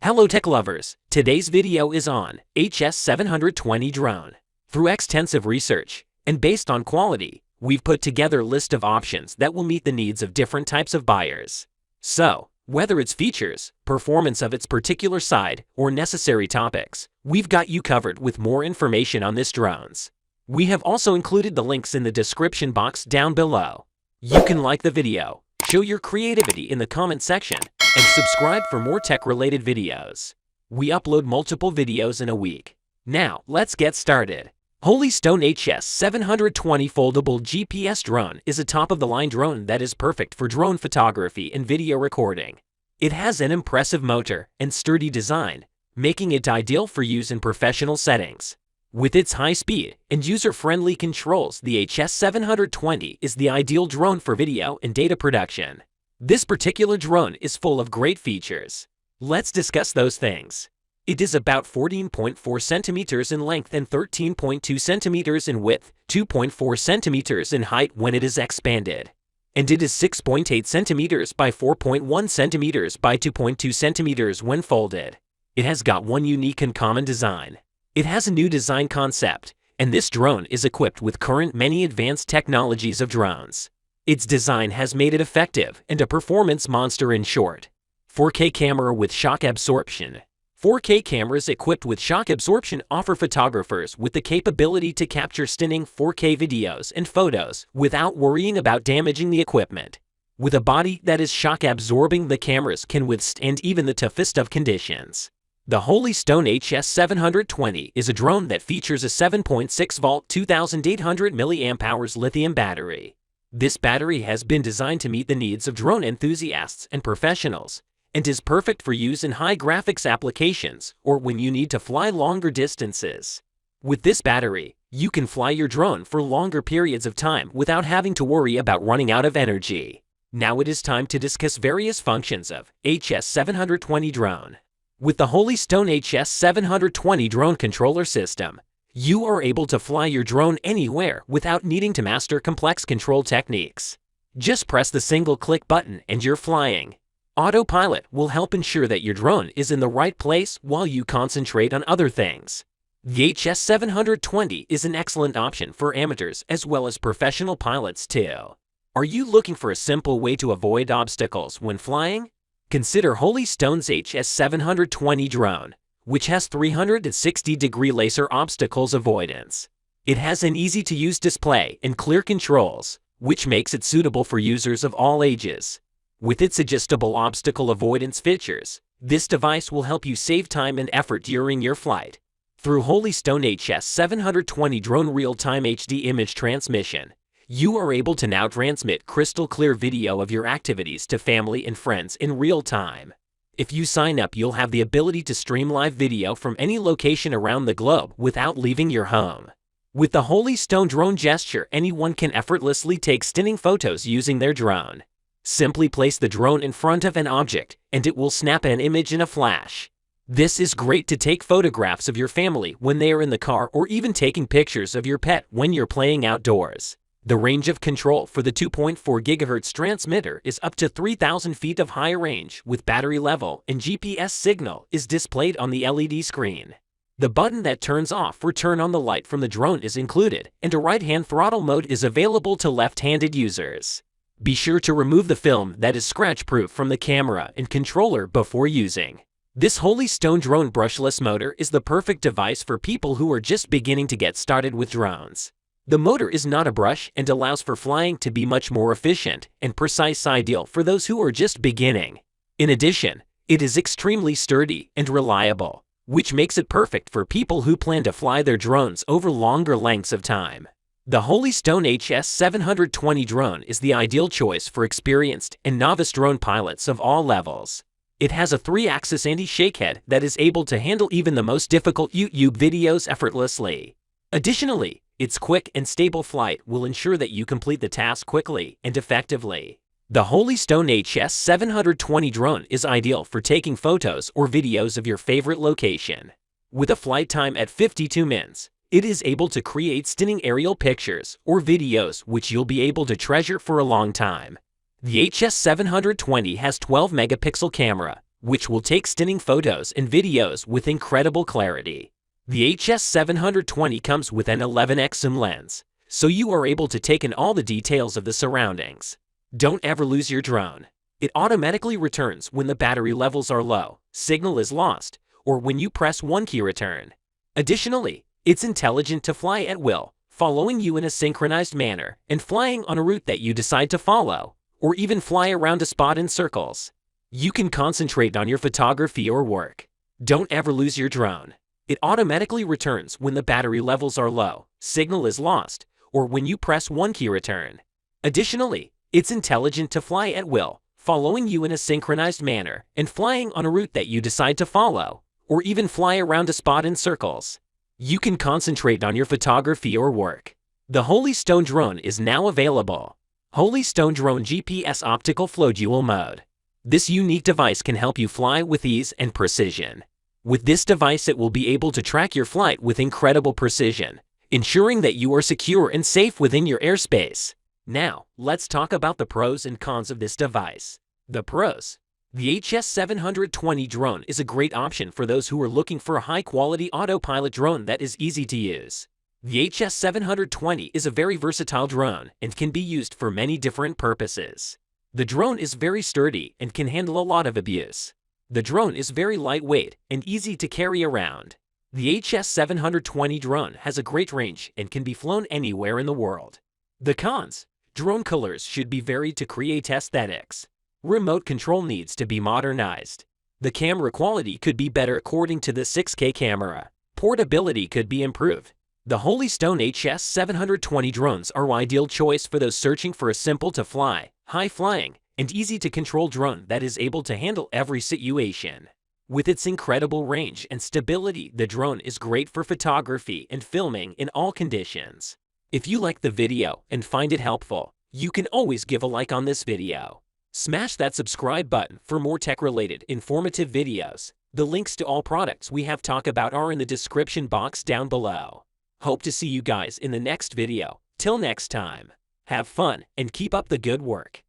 Hello tech lovers, today's video is on HS720 Drone. Through extensive research, and based on quality, we've put together a list of options that will meet the needs of different types of buyers. So, whether it's features, performance of its particular side, or necessary topics, we've got you covered with more information on this drones. We have also included the links in the description box down below. You can like the video, show your creativity in the comment section, and subscribe for more tech-related videos. We upload multiple videos in a week. Now, let's get started. Holystone HS720 Foldable GPS Drone is a top-of-the-line drone that is perfect for drone photography and video recording. It has an impressive motor and sturdy design, making it ideal for use in professional settings. With its high speed and user-friendly controls, the HS720 is the ideal drone for video and data production. This particular drone is full of great features. Let's discuss those things. It is about 14.4 centimeters in length and 13.2 centimeters in width, 2.4 centimeters in height when it is expanded. And it is 6.8 centimeters by 4.1 centimeters by 2.2 centimeters when folded. It has got one unique and common design. It has a new design concept, and this drone is equipped with current many advanced technologies of drones. Its design has made it effective and a performance monster in short. 4K camera with shock absorption. 4K cameras equipped with shock absorption offer photographers with the capability to capture stunning 4K videos and photos without worrying about damaging the equipment. With a body that is shock absorbing, the cameras can withstand even the toughest of conditions. The Holystone HS720 is a drone that features a 7.6-volt 2800 mAh lithium battery. This battery has been designed to meet the needs of drone enthusiasts and professionals, and is perfect for use in high graphics applications or when you need to fly longer distances. With this battery, you can fly your drone for longer periods of time without having to worry about running out of energy. Now it is time to discuss various functions of HS720 Drone. With the Holystone HS720 Drone controller system, you are able to fly your drone anywhere without needing to master complex control techniques. Just press the single-click button and you're flying. Autopilot will help ensure that your drone is in the right place while you concentrate on other things. The HS720 is an excellent option for amateurs as well as professional pilots too. Are you looking for a simple way to avoid obstacles when flying? Consider Holystone's HS720 Drone, which has 360-degree laser obstacles avoidance. It has an easy-to-use display and clear controls, which makes it suitable for users of all ages. With its adjustable obstacle avoidance features, this device will help you save time and effort during your flight. Through Holystone HS720 Drone Real-Time HD Image Transmission, you are able to now transmit crystal-clear video of your activities to family and friends in real time. If you sign up, you'll have the ability to stream live video from any location around the globe without leaving your home. With the Holystone Drone Gesture, anyone can effortlessly take stunning photos using their drone. Simply place the drone in front of an object, and it will snap an image in a flash. This is great to take photographs of your family when they are in the car or even taking pictures of your pet when you're playing outdoors. The range of control for the 2.4 GHz transmitter is up to 3,000 feet of high range with battery level, and GPS signal is displayed on the LED screen. The button that turns off or turn on the light from the drone is included, and a right-hand throttle mode is available to left-handed users. Be sure to remove the film that is scratch-proof from the camera and controller before using. This Holystone Drone brushless motor is the perfect device for people who are just beginning to get started with drones. The motor is not a brush and allows for flying to be much more efficient and precise, ideal for those who are just beginning. In addition, it is extremely sturdy and reliable, which makes it perfect for people who plan to fly their drones over longer lengths of time. The Holystone HS720 Drone is the ideal choice for experienced and novice drone pilots of all levels. It has a 3-axis anti-shake head that is able to handle even the most difficult YouTube videos effortlessly. Additionally, its quick and stable flight will ensure that you complete the task quickly and effectively. The Holystone HS720 Drone is ideal for taking photos or videos of your favorite location. With a flight time at 52 minutes, it is able to create stunning aerial pictures or videos which you'll be able to treasure for a long time. The HS720 has 12-megapixel camera, which will take stunning photos and videos with incredible clarity. The HS720 comes with an 11x zoom lens, so you are able to take in all the details of the surroundings. Don't ever lose your drone. It automatically returns when the battery levels are low, signal is lost, or when you press one key return. Additionally, it's intelligent to fly at will, following you in a synchronized manner and flying on a route that you decide to follow, or even fly around a spot in circles. You can concentrate on your photography or work. Don't ever lose your drone. It automatically returns when the battery levels are low, signal is lost, or when you press one key return. Additionally, it's intelligent to fly at will, following you in a synchronized manner and flying on a route that you decide to follow, or even fly around a spot in circles. You can concentrate on your photography or work. The Holy Stone drone is now available. Holy Stone Drone GPS Optical Flow Dual Mode. This unique device can help you fly with ease and precision. With this device, it will be able to track your flight with incredible precision, ensuring that you are secure and safe within your airspace. Now, let's talk about the pros and cons of this device. The pros. The HS720 drone is a great option for those who are looking for a high-quality autopilot drone that is easy to use. The HS720 is a very versatile drone and can be used for many different purposes. The drone is very sturdy and can handle a lot of abuse. The drone is very lightweight and easy to carry around. The HS720 drone has a great range and can be flown anywhere in the world. The cons. Drone colors should be varied to create aesthetics. Remote control needs to be modernized. The camera quality could be better according to the 6K camera. Portability could be improved. The Holy Stone HS720 drones are an ideal choice for those searching for a simple-to-fly, high-flying, and easy-to-control drone that is able to handle every situation. With its incredible range and stability, the drone is great for photography and filming in all conditions. If you like the video and find it helpful, you can always give a like on this video. Smash that subscribe button for more tech-related, informative videos. The links to all products we have talked about are in the description box down below. Hope to see you guys in the next video. Till next time, have fun and keep up the good work.